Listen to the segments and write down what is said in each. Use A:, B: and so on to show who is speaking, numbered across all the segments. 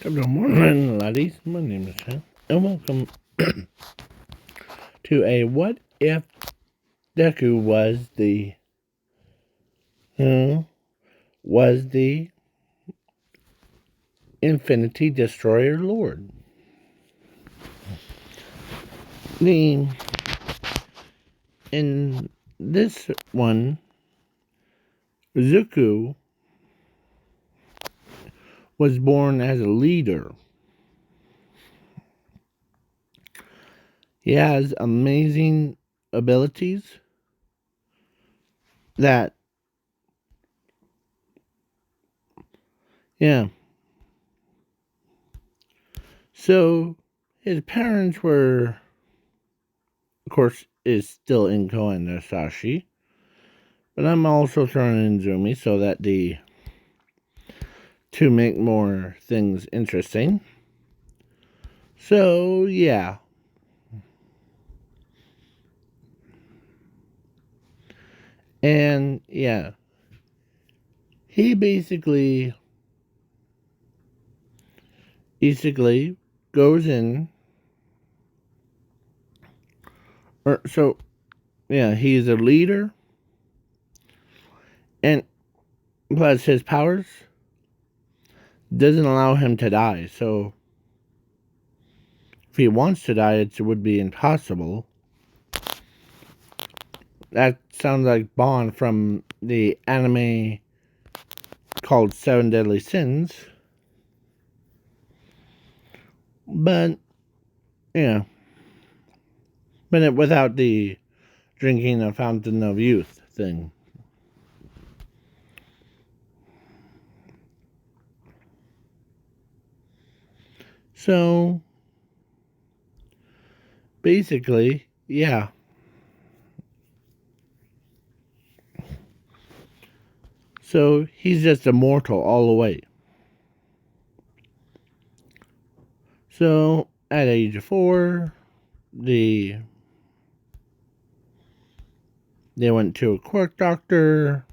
A: Good morning, laddies. My name is Sam, and welcome to a What If Deku uh, was the Infinity Destroyer Lord. The in this one, Zuko was born as a leader. He has amazing abilities that, yeah. So his parents were, of course, is still Inko and Nasashi, but I'm also throwing in Zumi so that to make more things interesting. So yeah. And yeah. He basically goes in, or so yeah, he's a leader, and plus his powers doesn't allow him to die. So if he wants to die, it would be impossible. That sounds like Bond from the anime called Seven Deadly Sins. But yeah, without the drinking a fountain of youth thing. So basically, yeah. So he's just immortal all the way. So at age 4, they went to a quirk doctor,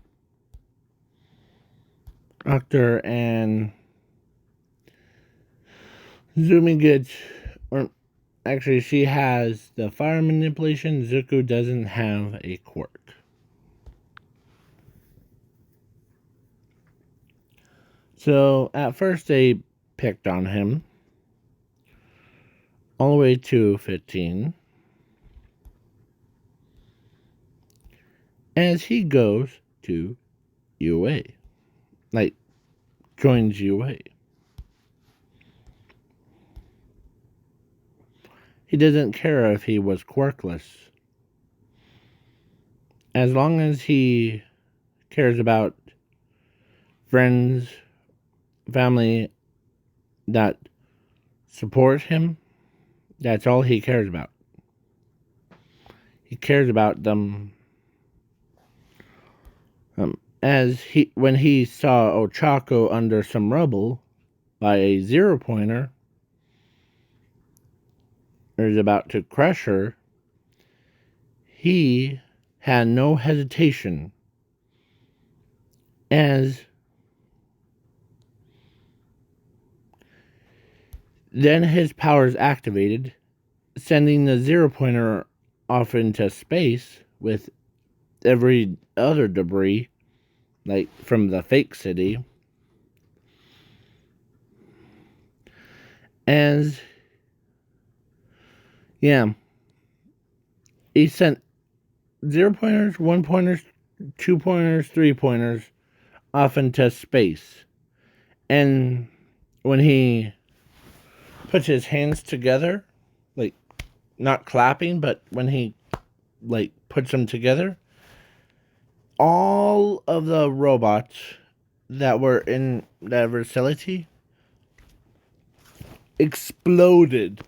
A: and Zumi gets, or actually she has the fire manipulation. Zuko doesn't have a quirk. So at first they picked on him all the way to 15 as he goes to UA. Like, joins UA. He doesn't care if he was quirkless. As long as he cares about friends, family that support him, that's all he cares about. He cares about them. When he saw Ochako under some rubble by a 0-pointer, or is about to crush her, he had no hesitation, as then his powers activated, sending the 0-pointer off into space with every other debris, like from the fake city. As, yeah, he sent 0-pointers, 1-pointers, 2-pointers, 3-pointers off into space. And when he puts his hands together, like, not clapping, but when he, like, puts them together, all of the robots that were in that facility exploded.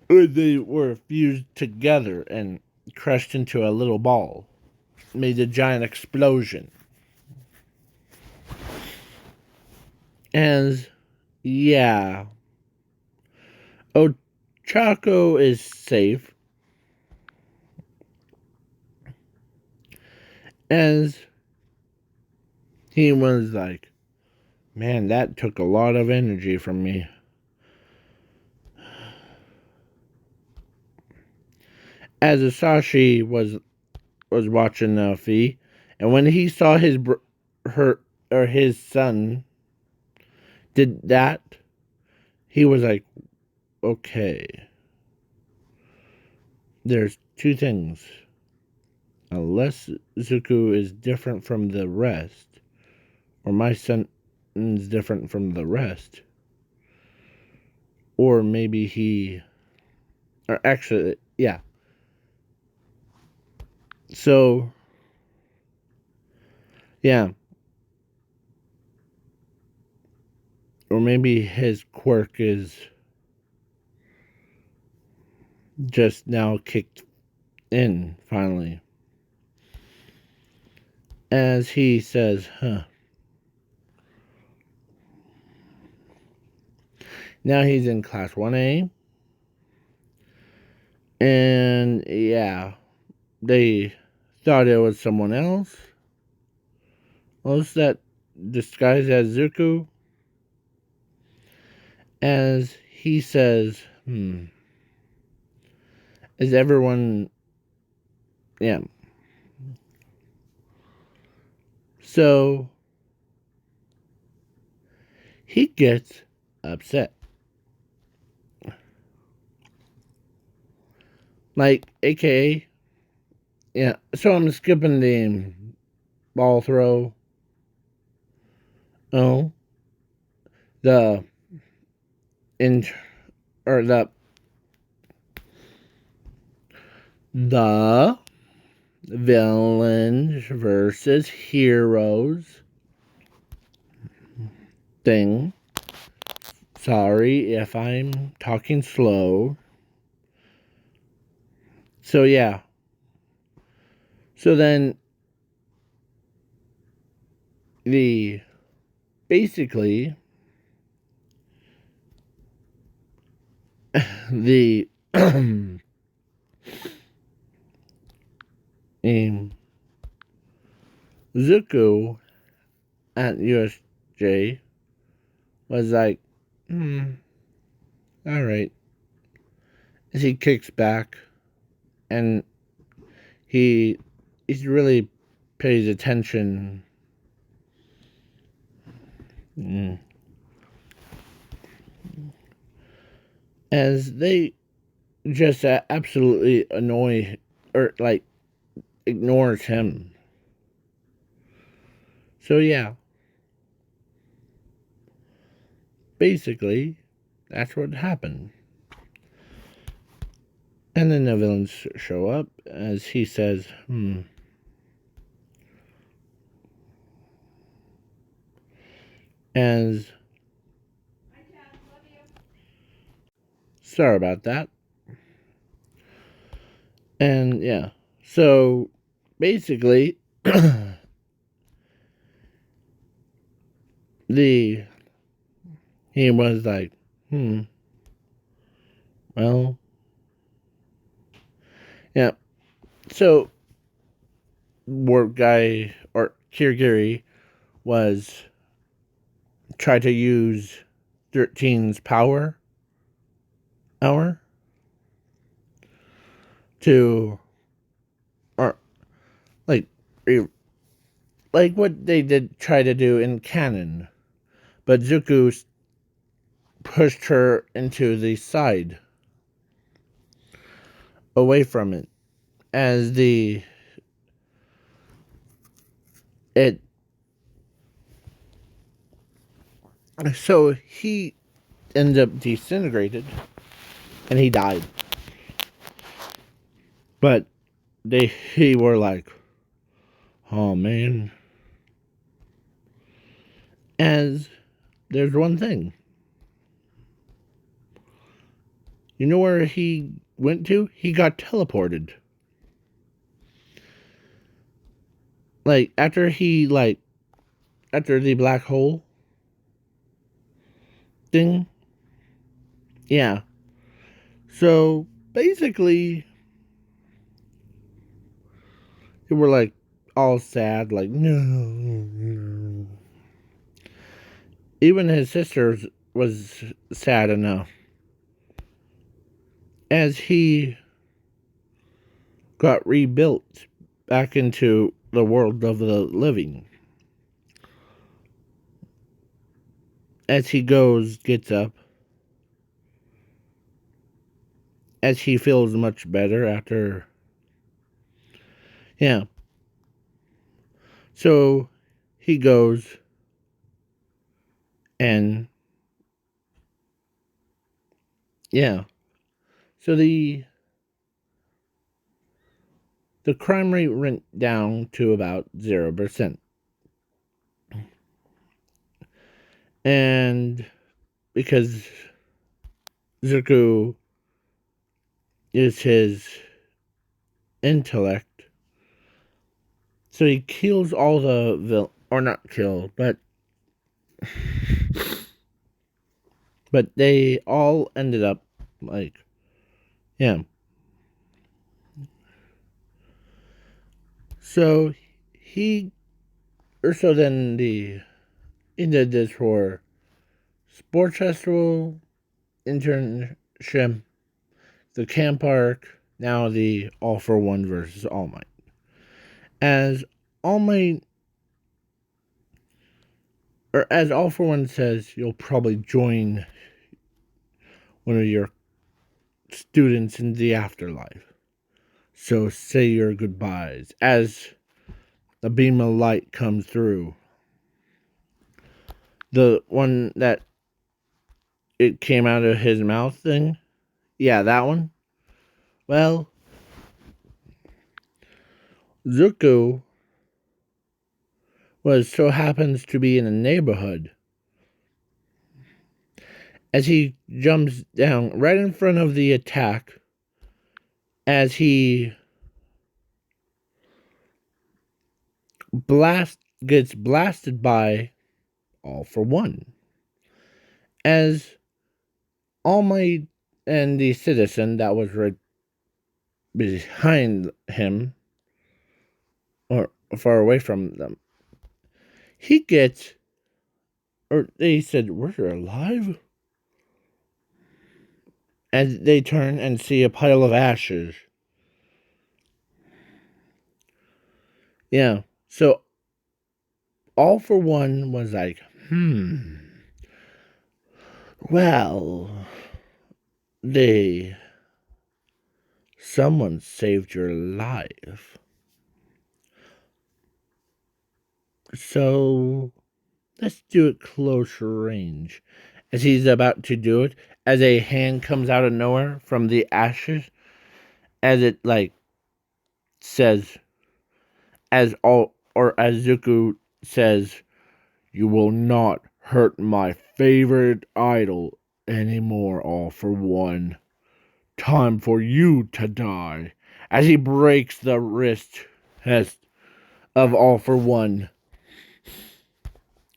A: Or they were fused together and crushed into a little ball. Made a giant explosion. As, yeah. Ochako is safe. As he was like, man, that took a lot of energy from me. As Asashi was watching Fee, and when he saw his son did that, he was like, okay, there's two things. Unless Zuko is different from the rest, or my son is different from the rest, or maybe he, or actually, yeah. So, yeah. Or maybe his quirk is just now kicked in, finally. As he says, now he's in class 1A. And yeah, they thought it was someone else. Was that disguised as Zuko? As he says, is everyone. Yeah. So he gets upset. Like, aka, yeah. So I'm skipping the ball throw. Oh, the in or the villains versus heroes thing. Sorry if I'm talking slow. So yeah. So then the basically the Zuko at USJ was like, all right. As he kicks back and he really pays attention. As they just absolutely annoy or like ignores him. So yeah, basically, that's what happened. And then the villains show up as he says, as sorry about that. And yeah, so basically, he was like, well, yeah. So work guy or Kirigiri was try to use 13's power hour to or like what they did try to do in canon, but Zuko pushed her into the side away from it as it so he ended up disintegrated and he died. But he were like, oh man. As there's one thing. You know where he went to? He got teleported. Like after the black hole thing. Yeah. So basically they were like all sad, like no. Even his sister was sad enough, as he got rebuilt back into the world of the living. As he gets up, as he feels much better after. Yeah. So he goes and. Yeah. So the crime rate went down to about 0%. And because Zuko is his intellect, so he kills all the or not kill, but they all ended up like, yeah. So he or so then he did this for sports festival, internship, the camp arc, now the All for One versus All Might. As All Might, or as All for One says, you'll probably join one of your students in the afterlife. So say your goodbyes as a beam of light comes through. The one that it came out of his mouth thing, yeah, that one. Well, Zuko was so happens to be in a neighborhood as he jumps down right in front of the attack as he gets blasted by All for One. As All Might and the citizen that was right behind him or far away from them, he gets, or they said, "We're alive?" As they turn and see a pile of ashes. Yeah, so All for One was like, well, they, someone saved your life. So let's do it closer range. As he's about to do it, as a hand comes out of nowhere from the ashes, as it like says, as all or as Zuko says, "You will not hurt my favorite idol anymore, All for One. Time for you to die." As he breaks the wrist of All for One,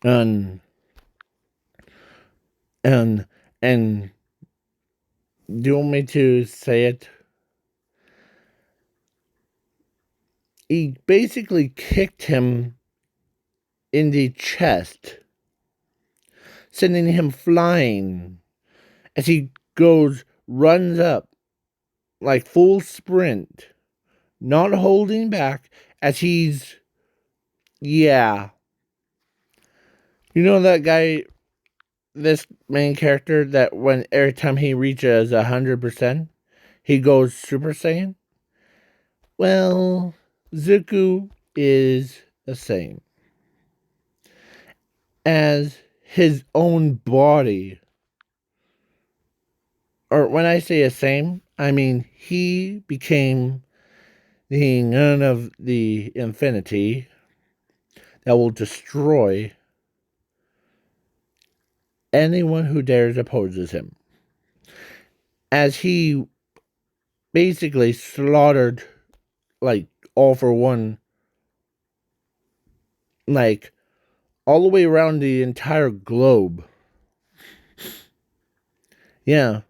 A: and and and do you want me to say it? He basically kicked him in the chest, sending him flying as he runs up like full sprint, not holding back as he's, yeah. You know that guy, this main character that when every time he reaches 100%, he goes Super Saiyan? Well, Zuko is the same as his own body. Or when I say the same, I mean he became the none of the infinity that will destroy anyone who dares opposes him. As he basically slaughtered like All for One, like all the way around the entire globe. Yeah.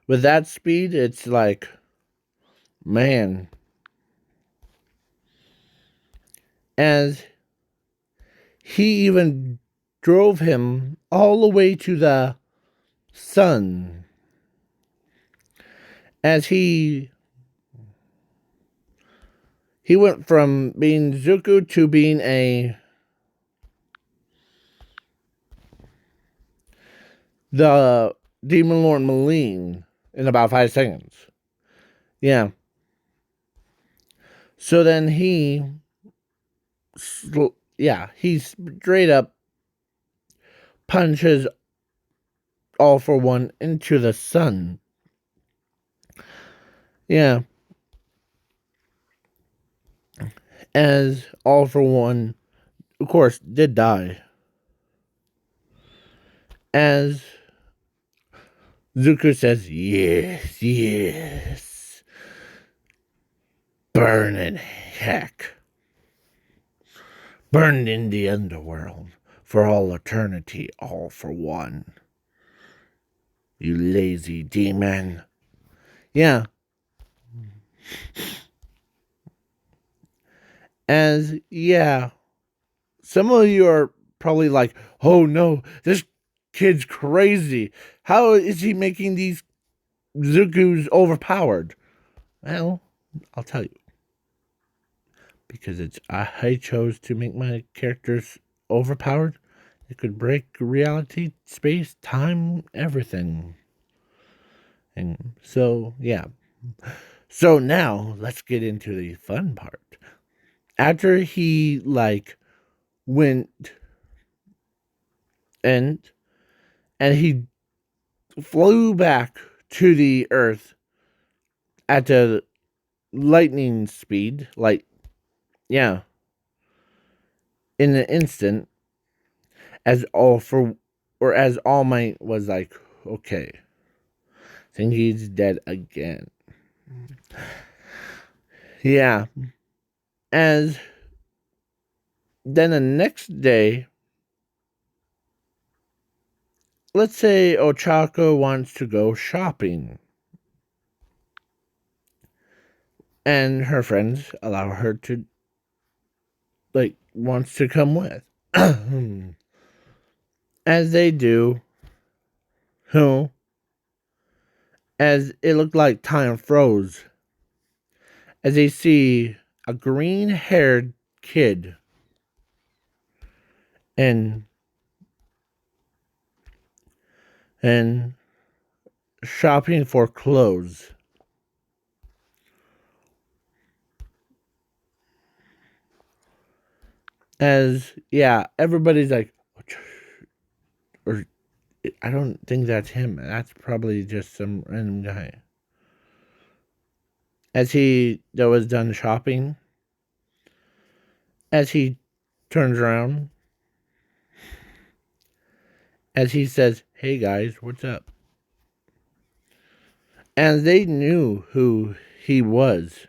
A: With that speed, it's like, man. As he even drove him all the way to the sun. As he went from being Zuko to being the Demon Lord Maline in about 5 seconds. Yeah. So then he straight up punches All for One into the sun. Yeah. As All for One, of course, did die. As Zuko says, yes, yes. Burn in heck. Burned in the underworld for all eternity, All for One. You lazy demon. Yeah. Some of you are probably like, oh no, this kid's crazy. How is he making these Zukus overpowered? Well, I'll tell you. Because I chose to make my characters overpowered. It could break reality, space, time, everything. And so, yeah. So now, let's get into the fun part. After he, went and he flew back to the Earth at the lightning speed, in an instant, as All Might was like, okay, I think he's dead again. Yeah. As then the next day, let's say Ochako wants to go shopping. And her friends allow her to, wants to come with. As they do, as it looked like time froze, as they see a green-haired kid and shopping for clothes. Everybody's like, or I don't think that's him. That's probably just some random guy. As he was done shopping, as he turns around, as he says, hey guys, what's up? And they knew who he was.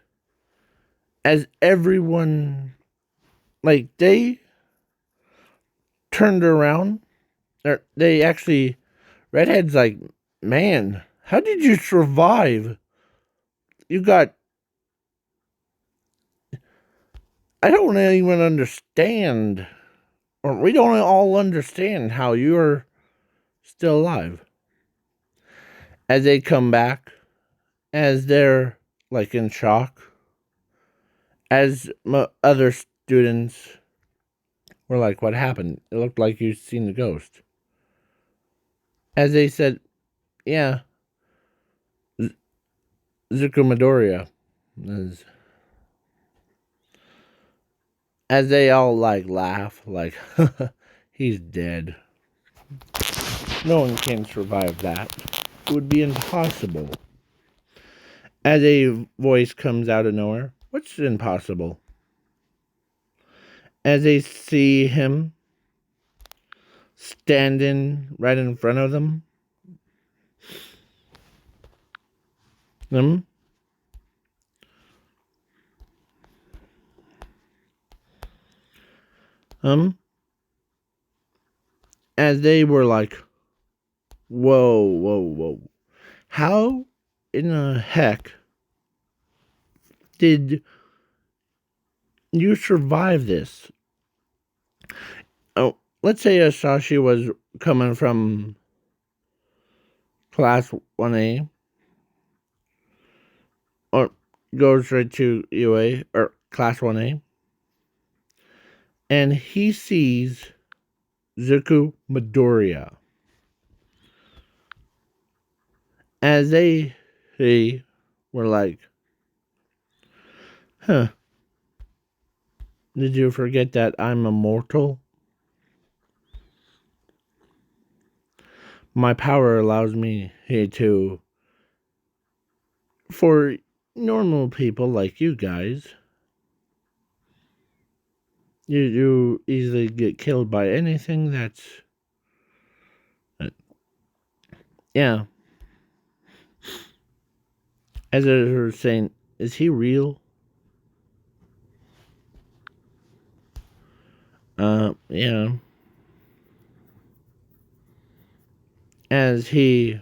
A: As everyone, they turned around, or they actually, Redhead's like, man, how did you survive? You got, I don't even understand, or we don't all understand how you're still alive. As they come back, as they're in shock, as other students were like, what happened? It looked like you'd seen the ghost. As they said, yeah, Zuko Midoriya. As they all laugh, he's dead. No one can survive that. It would be impossible. As a voice comes out of nowhere, what's impossible? As they see him standing right in front of them, as they were like, whoa, whoa, whoa. How in the heck did you survive this? Oh, let's say Asashi was coming from class 1A, or goes right to UA, or class 1A, and he sees Zuko Midoriya. As they were like, huh, did you forget that I'm immortal? My power allows me to, for normal people like you guys, you easily get killed by anything that's, yeah. As I was saying, is he real? Yeah. As he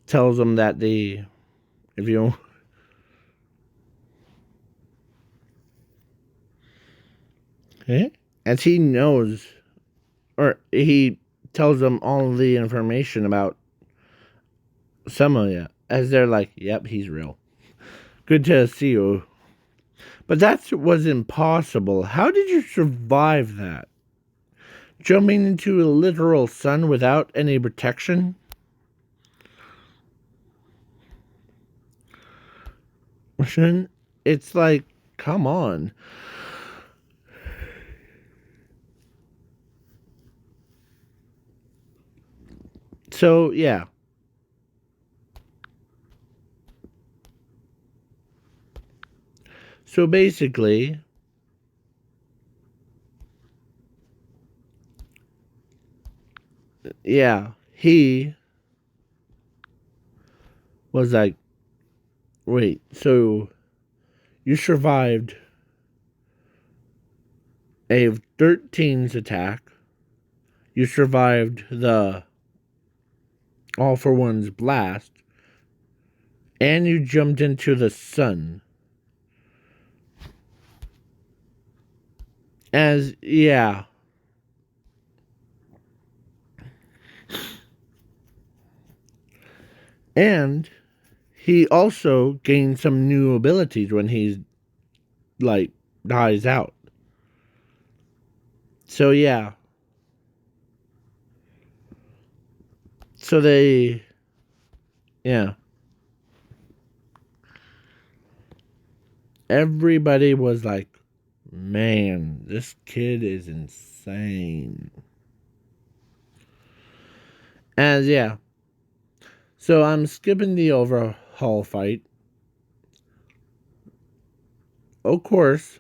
A: tells them that if you, eh? As he knows, or he tells them all the information about Samoya, as they're like, yep, he's real. Good to see you. But that was impossible. How did you survive that? Jumping into a literal sun without any protection? It's like, come on. So, yeah. So basically, yeah, he was like, wait, so you survived a 13's attack. You survived the All for One's blast. And you jumped into the sun. As, yeah. And he also gained some new abilities when he's, like, dies out. So, yeah. So they, yeah. Everybody was like, man, this kid is insane. As, yeah. So I'm skipping the overhaul fight. Of course,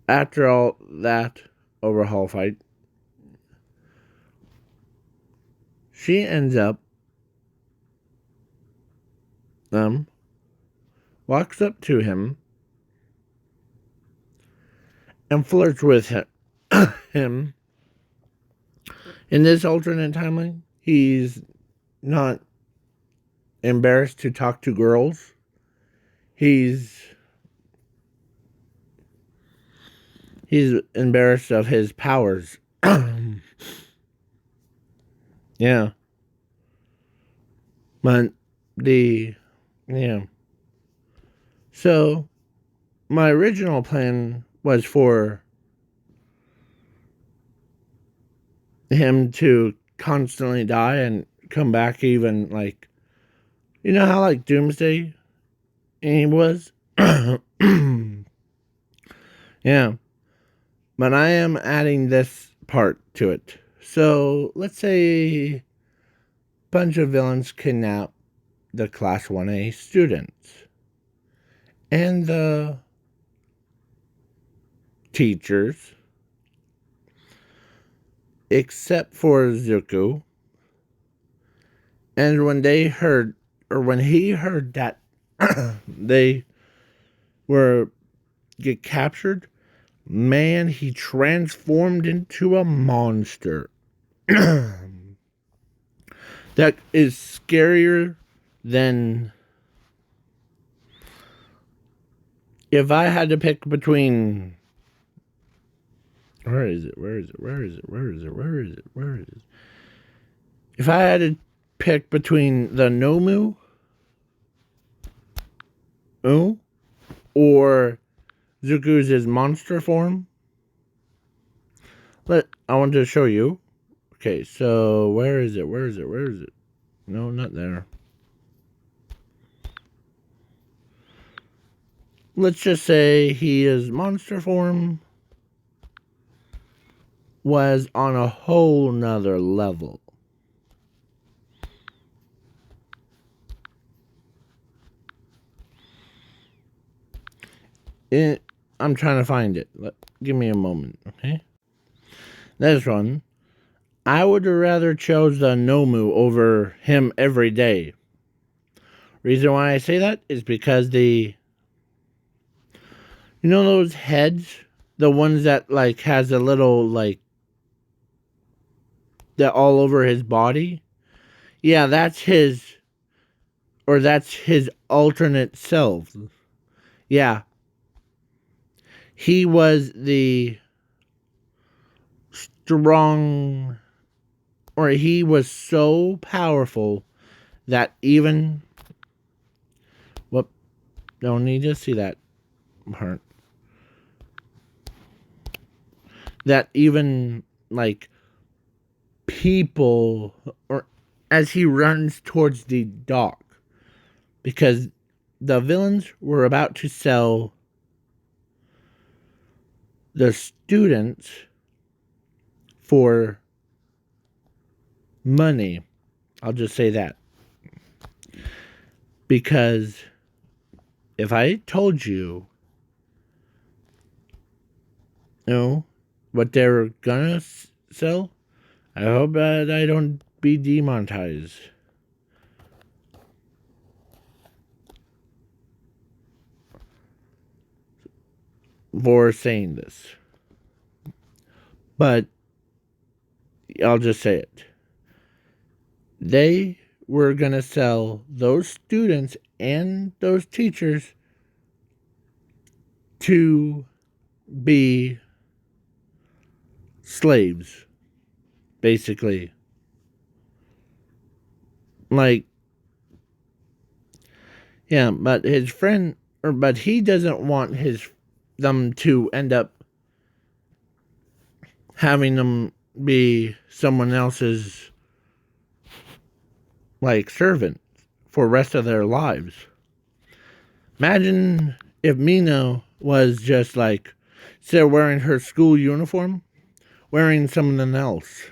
A: after all that overhaul fight, she ends up walks up to him and flirts with him. In this alternate timeline, he's not embarrassed to talk to girls. He's embarrassed of his powers. Yeah. But yeah. So my original plan was for him to constantly die and come back, even like, you know how like Doomsday he was? Yeah. But I am adding this part to it. So let's say a bunch of villains kidnap the Class 1A students. And the teachers, except for Zuko. And when he heard that they were get captured, man, he transformed into a monster. That is scarier than If I had to pick between, where is it? Where is it? Where is it? Where is it? Where is it? Where is it? If I had to pick between the Nomu or Zuku's monster form, I want to show you. Okay, so where is it? Where is it? Where is it? No, not there. Let's just say his monster form was on a whole nother level. I'm trying to find it. Give me a moment, okay? This one. I would rather chose the Nomu over him every day. Reason why I say that is because you know those heads? The ones that like has a little like that all over his body? Yeah, that's his alternate self. Yeah. He was the strong, or he was so powerful that even, whoop, don't need to see that part. That even like people, or as he runs towards the dock, because the villains were about to sell the students for money. I'll just say that. Because if I told you, what they're gonna sell, I hope that I don't be demonetized for saying this. But I'll just say it. They were gonna sell those students and those teachers to be slaves, basically. Like, yeah, but his friend, but he doesn't want them to end up having them be someone else's like servant for the rest of their lives. Imagine if Mina was just like, instead of wearing her school uniform, wearing something else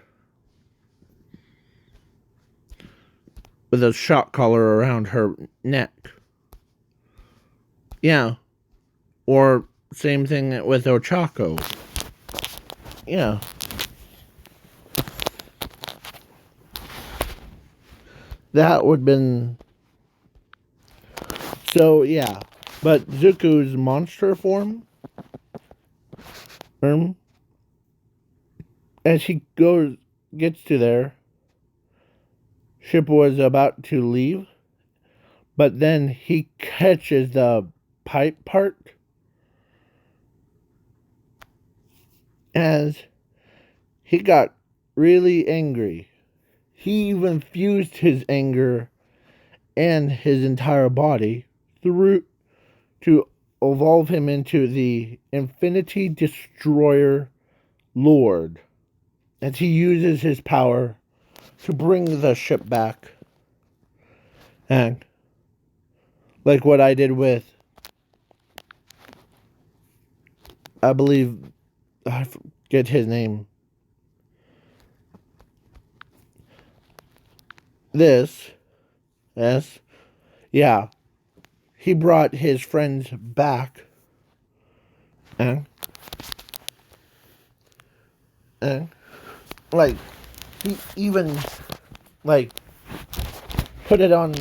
A: with a shock collar around her neck. Yeah. Or same thing with Ochako. Yeah. That would have been. So, yeah. But Zuko's monster form, as he gets to there, ship was about to leave, but then he catches the pipe part as he got really angry. He even fused his anger and his entire body through to evolve him into the Infinity Destroyer Lord. And he uses his power to bring the ship back. And like what I did with, I believe, I forget his name. Yes, yeah. He brought his friends back. And like, he even, like, put it on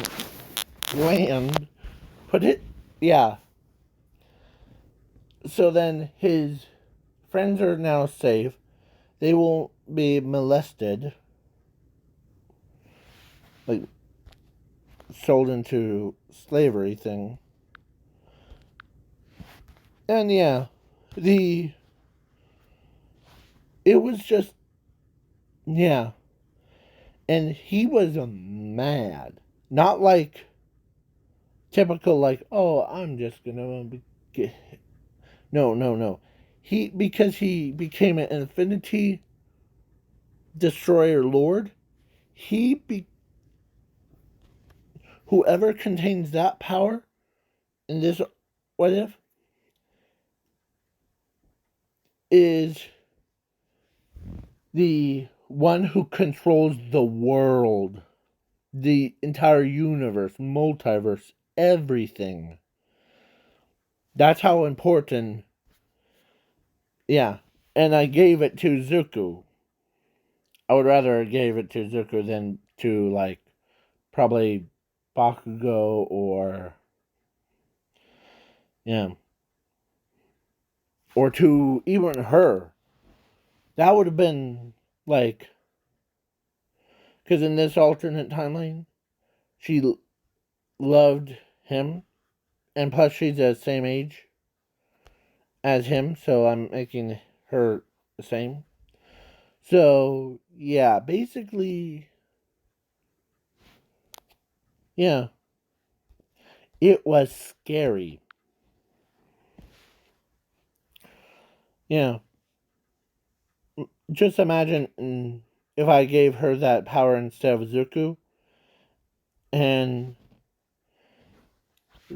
A: land. Yeah. So then his friends are now safe. They won't be molested. Like, sold into slavery thing. And yeah, the it was just yeah, and he was mad. Not like typical like, "Oh, I'm just going to get No, no, no. He because he became an infinity destroyer lord, he be whoever contains that power in this what if is the one who controls the world, the entire universe, multiverse, everything. That's how important. Yeah. And I gave it to Zuko. I would rather have gave it to Zuko than to like probably Bakugo or yeah, or to even her. That would have been like because in this alternate timeline, she loved him, and plus she's the same age as him, so I'm making her the same. So yeah, basically, yeah, it was scary. Yeah, just imagine if I gave her that power instead of Zuko, and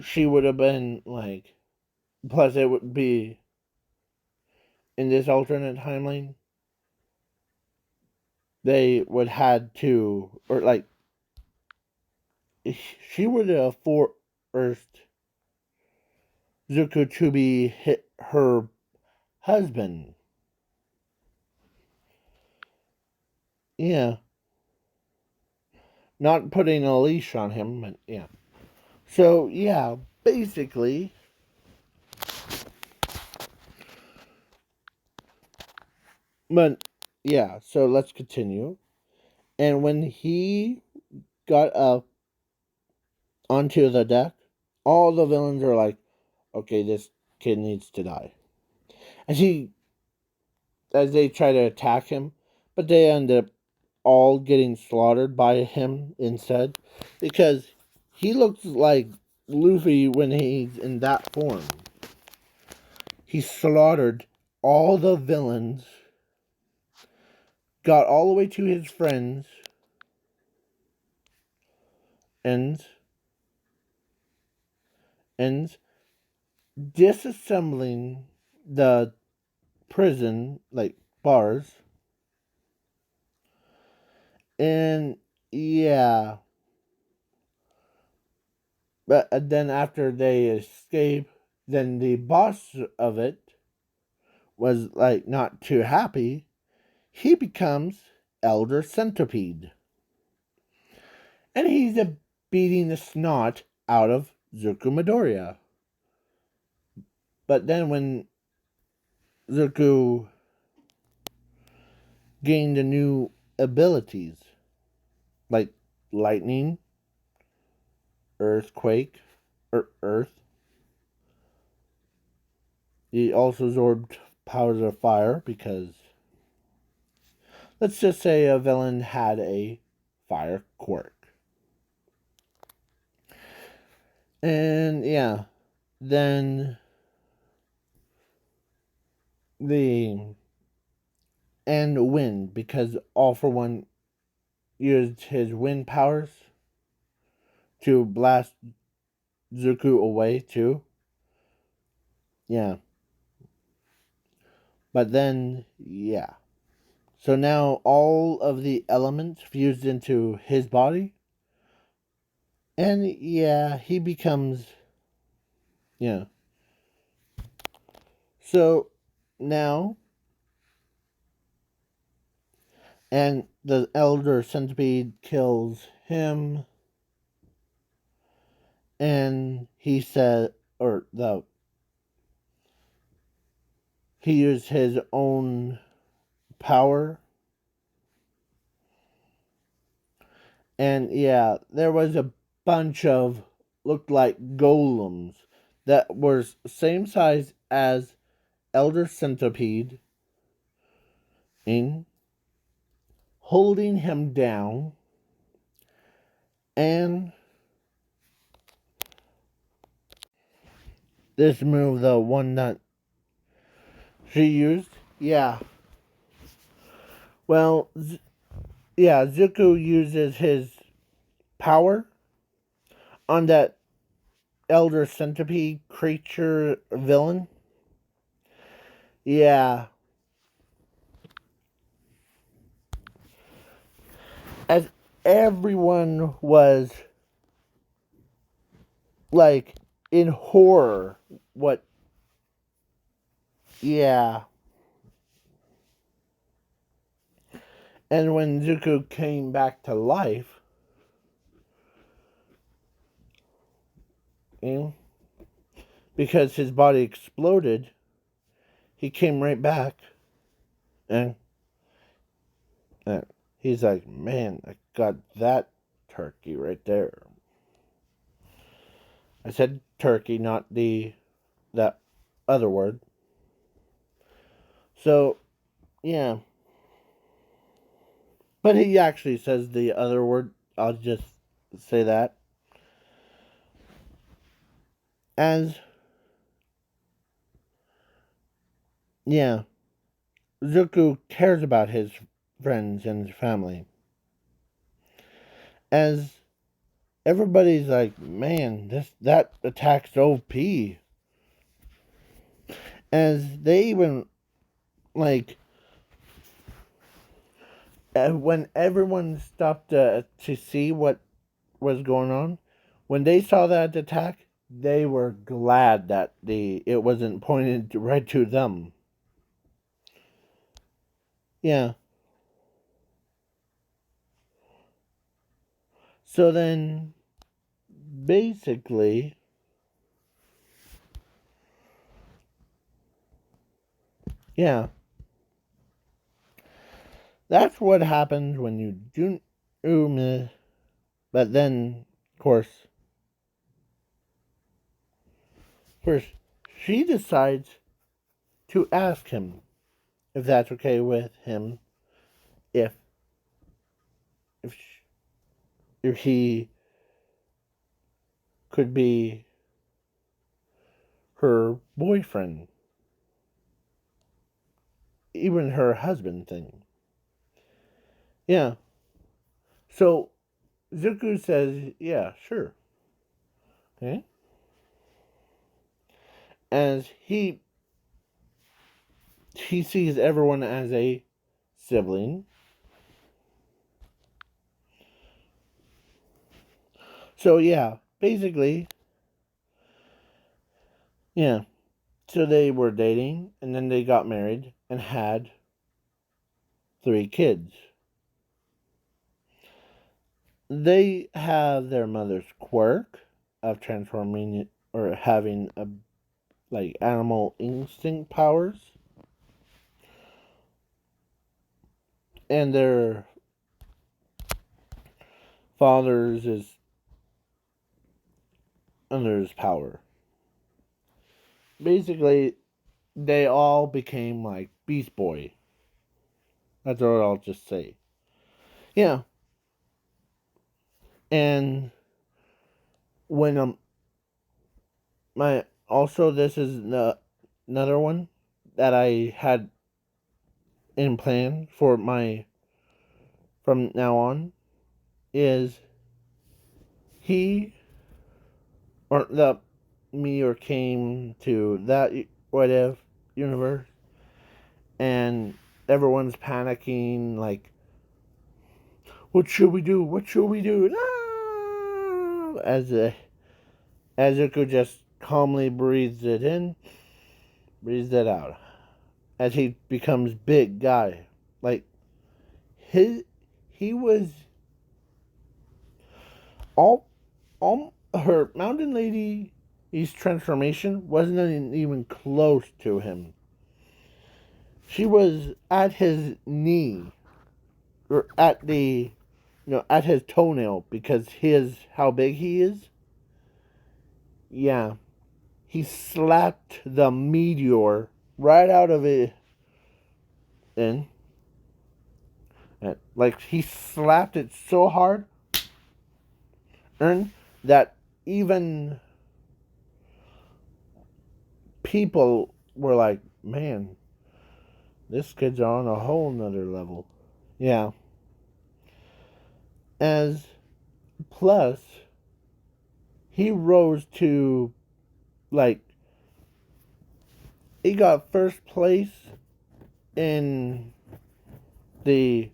A: she would have been like. Plus, it would be in this alternate timeline. They would had to, or like, she would have forced Zuko to be her husband. Yeah, not putting a leash on him, but yeah. So yeah, basically, but yeah. So let's continue. And when he got up onto the deck, all the villains are like, "Okay, this kid needs to die." And as they try to attack him, but they end up all getting slaughtered by him instead because he looks like Luffy when he's in that form. He slaughtered all the villains, got all the way to his friends, and and disassembling the prison like bars. And yeah, but then after they escape, then the boss of it was like not too happy. He becomes Elder Centipede. And he's beating the snot out of Zuko Midoriya. But then when Zuko gained the new abilities, like lightning, earthquake, or earth, he also absorbed powers of fire because let's just say a villain had a fire quirk. And yeah, then the and wind because All for One used his wind powers to blast Zuko away too. Yeah. But then yeah. So now all of the elements fused into his body. And yeah, he becomes yeah. So now and the elder centipede kills him and he said or the he used his own power. And yeah, there was a bunch of looked like golems that were same size as Elder Centipede in holding him down, and this move, the one that she used, yeah. Well, yeah, Zuko uses his power on that Elder Centipede creature villain. Yeah. As everyone was like in horror. What? Yeah. And when Zuko came back to life, you know, because his body exploded, he came right back, and he's like, "Man, I got that turkey right there." I said turkey, not that other word. So yeah, but he actually says the other word. I'll just say that. As yeah, Zuko cares about his friends and his family. As everybody's like, man, that attack's OP. As they even like, when everyone stopped to see what was going on, when they saw that attack, they were glad that it wasn't pointed right to them. Yeah. So then, basically, yeah, that's what happens when you do. But then, of course, first she decides to ask him if that's okay with him, if if if he could be her boyfriend, even her husband thing. Yeah. So Zuko says, "Yeah, sure." Okay. As he sees everyone as a sibling. So yeah, basically, yeah. So they were dating, and then they got married and had 3 kids. They have their mother's quirk of transforming or having a like animal instinct powers, and their father's is under his power. Basically, they all became like Beast Boy. That's what I'll just say. Yeah, and when my also this is another one that I had in plan for my from now on is he or the me or came to that what if universe, and everyone's panicking like, what should we do, what should we do, no! As Zuko just calmly breathes it in, breathes it out, as he becomes big guy. Like his he was all her mountain lady's transformation wasn't even close to him. She was at his knee, or at the at his toenail, because his how big he is. Yeah, he slapped the meteor right out of it. And like he slapped it so hard, and that even people were like, man, this kid's on a whole nother level. Yeah. As plus, he rose to, like, he got first place in the,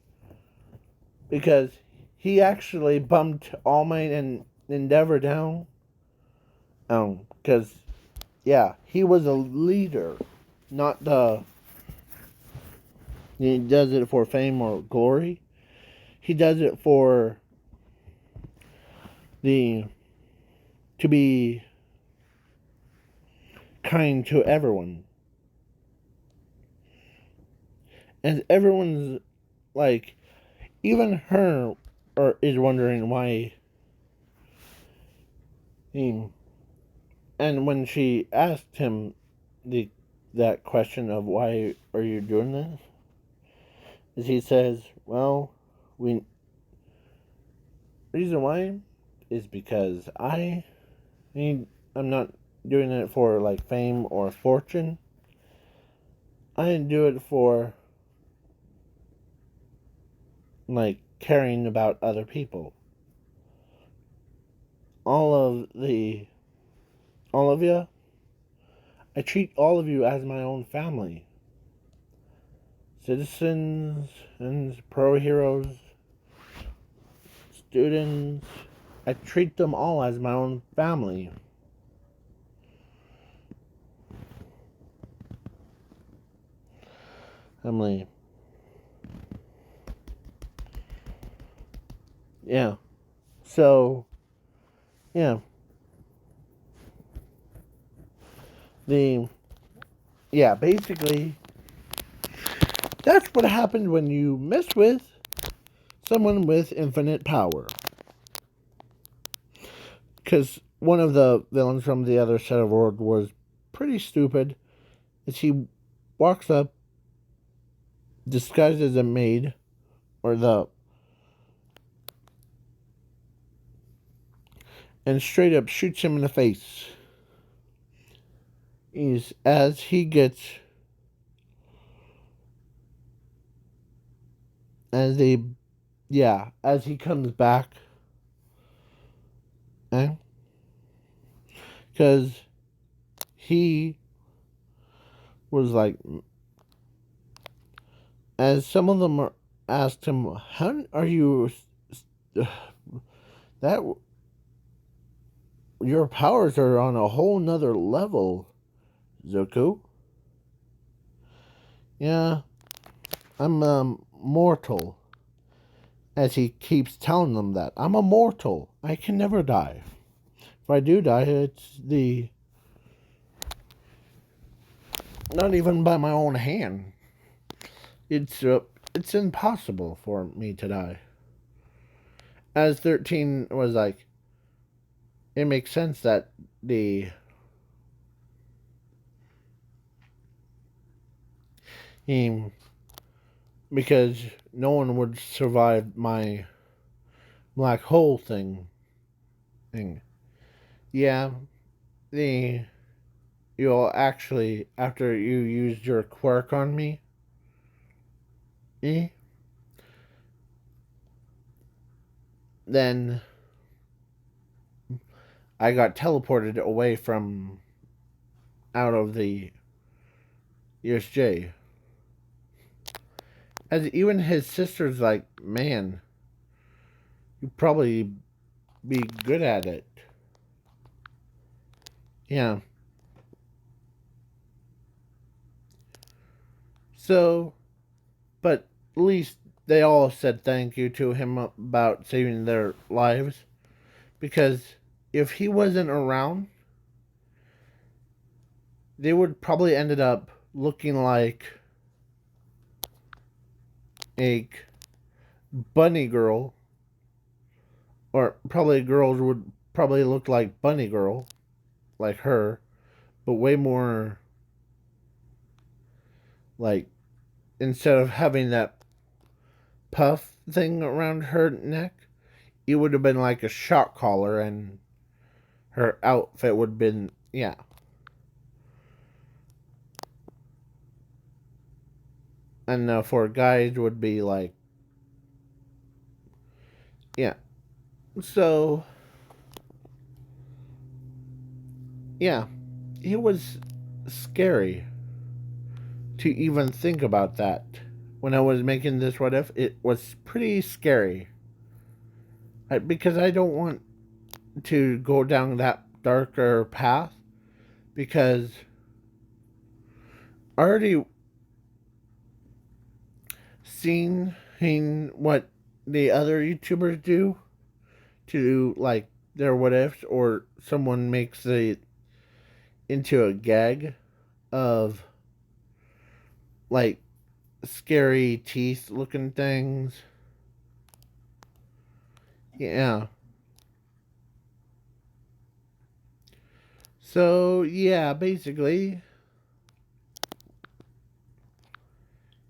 A: because he actually bumped All Might and Endeavor down. Because, yeah, he was a leader, not the, he does it for fame or glory. He does it for the, to be kind to everyone. And everyone's like, even her is wondering why he, and when she asked him that question of why are you doing this, is he says, well, reason why is because I'm not doing it for like fame or fortune. I do it for like caring about other people. All of you, I treat all of you as my own family. Citizens and pro heroes, students, I treat them all as my own family. Family. Yeah. So, yeah. Basically, that's what happened when you mess with someone with infinite power. Because one of the villains from the other set of world was pretty stupid. As he walks up, disguised as a maid, and straight up shoots him in the face. As he gets, as they, yeah, as he comes back, because he was like, as some of them asked him, how are you, that, your powers are on a whole nother level, Zuko. Yeah, I'm mortal. As he keeps telling them that. I'm a mortal. I can never die. If I do die, it's not even by my own hand. It's impossible for me to die. As 13 was like, it makes sense that because no one would survive my black hole thing. Yeah, you'll actually, after you used your quirk on me, then I got teleported away from out of the ESJ. As even his sister's like, man, you'd probably be good at it. Yeah. So, but at least they all said thank you to him about saving their lives. Because if he wasn't around, they would probably ended up looking like a bunny girl, or probably girls would probably look like bunny girl, like her, but way more like, instead of having that puff thing around her neck, it would have been like a shock collar, and her outfit would have been, yeah. And for guys would be like, yeah. So, yeah, it was scary to even think about that. When I was making this what if, it was pretty scary. Because I don't want to go down that darker path, because I already seen what the other YouTubers do to like their what ifs, or someone makes it into a gag of like scary teeth looking things. Yeah. So, yeah, basically,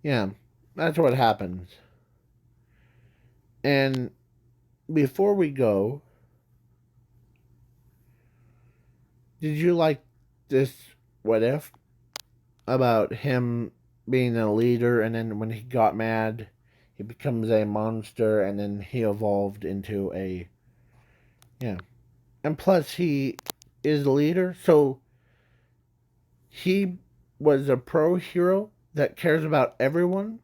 A: yeah, that's what happens. And before we go, did you like this what if about him being a leader, and then when he got mad, he becomes a monster, and then he evolved into a, yeah. And plus, he is a leader, so he was a pro hero that cares about everyone.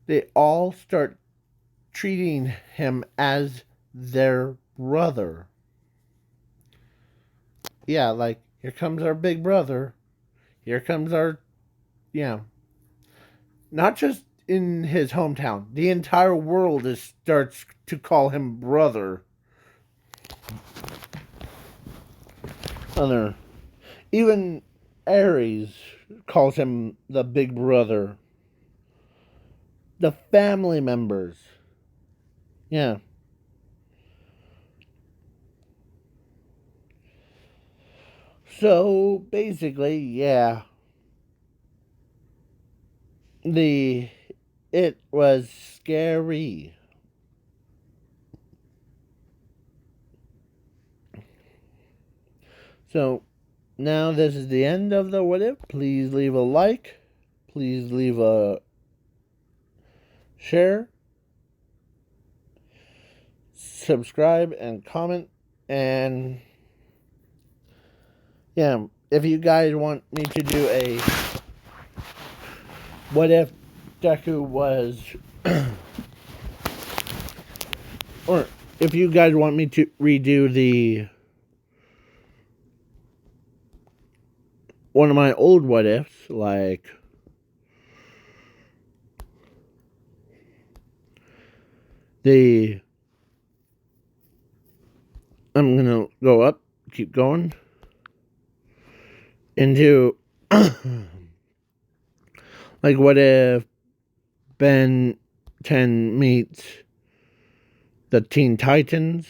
A: They all start treating him as their brother. Yeah, like, here comes our big brother. Here comes our, yeah. Not just in his hometown. The entire world starts to call him brother. Other, even Ares calls him the big brother. The family members. Yeah. So basically, yeah. It was scary. So now this is the end of the what if. Please leave a like. Please leave a share. Subscribe and comment. And yeah, if you guys want me to do a what if Deku was or if you guys want me to redo the one of my old what ifs, like I'm gonna go up, keep going into like what if Ben 10 meets the Teen Titans,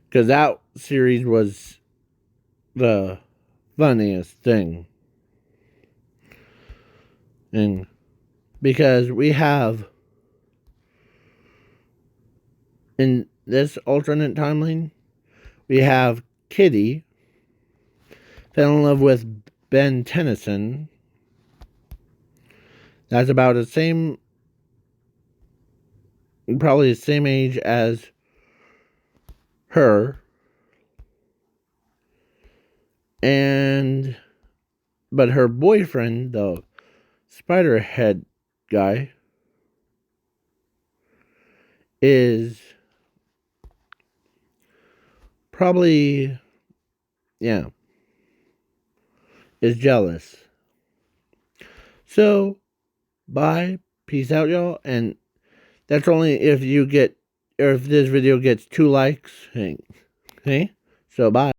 A: because that series was the funniest thing. And because we have in this alternate timeline, we have Kitty fell in love with Ben Tennyson. That's about the same, probably the same age as her. And but her boyfriend, the spider head guy, is probably, yeah, is jealous. So, bye, peace out, y'all, and that's only if you get, or if this video gets 2 likes, hey, so bye.